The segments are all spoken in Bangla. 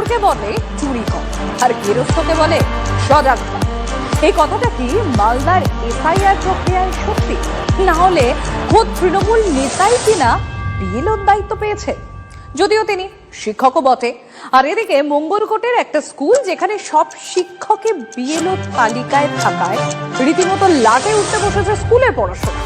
ছাত্রকে বলে চুরি কর আর গেরস্থকে বলে সজাগতা। এই কথাটা কি মালদার এসআইআর প্রক্রিয়ায় সত্যি, না হলে খোদ তৃণমূল নেতাই কিনা বিএলওর দায়িত্ব পেয়েছে? যদিও তিনি শিক্ষকও বটে। আর এদিকে মঙ্গলকোটের একটা স্কুল যেখানে সব শিক্ষকের বিএলও তালিকায় থাকায় রীতিমতো লাটে উঠতে বসেছে স্কুলের পড়াশোনা।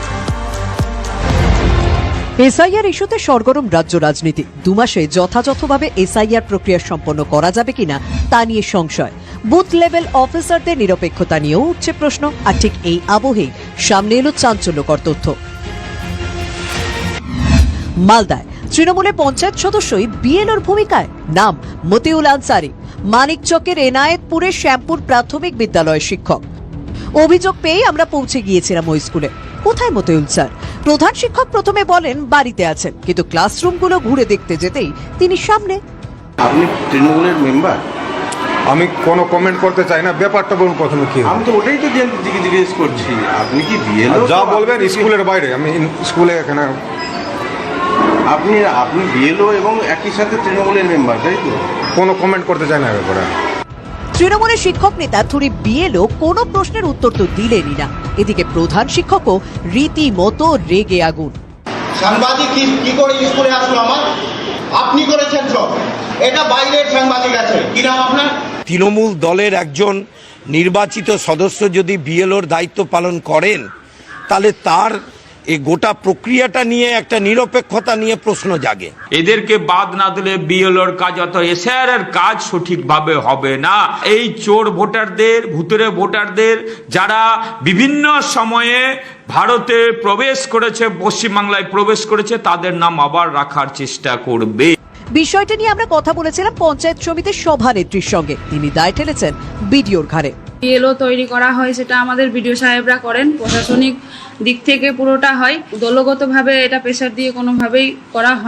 এসআইআর ইস্যুতে সরগরম রাজ্য রাজনীতি। 2 মাসে যথাযথভাবে এসআইআর প্রক্রিয়া সম্পন্ন করা যাবে কিনা তা নিয়ে সংশয়। বুথ লেভেল অফিসারদের নিরপেক্ষতা নিয়েও উঠছে প্রশ্ন। আর ঠিক এই আবহেই সামনে এলো চাঞ্চল্যকর তথ্য। মালদায় তৃণমূলের পঞ্চায়েত সদস্যই বিএলওর ভূমিকায়, নাম মতিউল আনসারি, মানিকচকের এনায়েতপুরের শ্যামপুর প্রাথমিক বিদ্যালয়ের শিক্ষক। অভিযোগ পেয়ে আমরা পৌঁছে গিয়েছিলাম ওই স্কুলে। কোথায় মতিউল স্যার? প্রধান শিক্ষক প্রথমে বলেন বাড়িতে আছেন, কিন্তু ক্লাসরুমগুলো ঘুরে দেখতে যেতেই তিনি সামনে। আপনি তৃণমূলের মেম্বার? আমি কোনো কমেন্ট করতে চাই না, ব্যাপারটা বলুন প্রথমে কি। আমি তো ওটাই তো জিজ্ঞেস করছি, আপনি কি বিএলও? যা বলবেন স্কুলের বাইরে, আমি স্কুলে এখানে। আপনি বিএলও এবং একই সাথে তৃণমূলের মেম্বার, তাই তো? কোনো কমেন্ট করতে চাই না ব্যাপারে। তৃণমূলের শিক্ষক নেতা থুরি বিএলও কোনো প্রশ্নের উত্তর তো দিলেনই না। এদিকে প্রধান শিক্ষকও রীতিমতো রেগে আগুন। সাংবাদিক কি করে স্কুলে আসলো? আমার আপনি করেছেন সব, এটা বাইরের সাংবাদিক আছে। কি নাম আপনার? তৃণমূল দলের একজন নির্বাচিত সদস্য যদি বিএলওর দায়িত্ব পালন করেন, তাহলে তার এই গোটা প্রক্রিয়াটা নিয়ে একটা নিরপেক্ষতা নিয়ে প্রশ্ন জাগে। এদেরকে বাদ না দিলে বিএলওর কাজ অথবা এসআইআর কাজ সঠিকভাবে হবে না। এই চোর ভোটারদের, ভুতুরে ভোটারদের যারা বিভিন্ন সময়ে ভারতে প্রবেশ করেছে, পশ্চিমবাংলায় প্রবেশ করেছে, তাদের নাম আবার রাখার চেষ্টা করবে। বিষয়টা নিয়ে আমরা কথা বলেছিলাম পঞ্চায়েত সমিতির সভানেত্রীর সঙ্গে। তিনি দায় ঠেলেছেন বিডিওর ঘাড়ে। বিএলও তৈরি করা হয়, সেটা আমাদের বিডিও সাহেবরা করেন। প্রশাসনিক দিক থেকে পুরোটা হয়, দলগতভাবে এটা প্রেশার দিয়ে কোনোভাবেই করা হয়।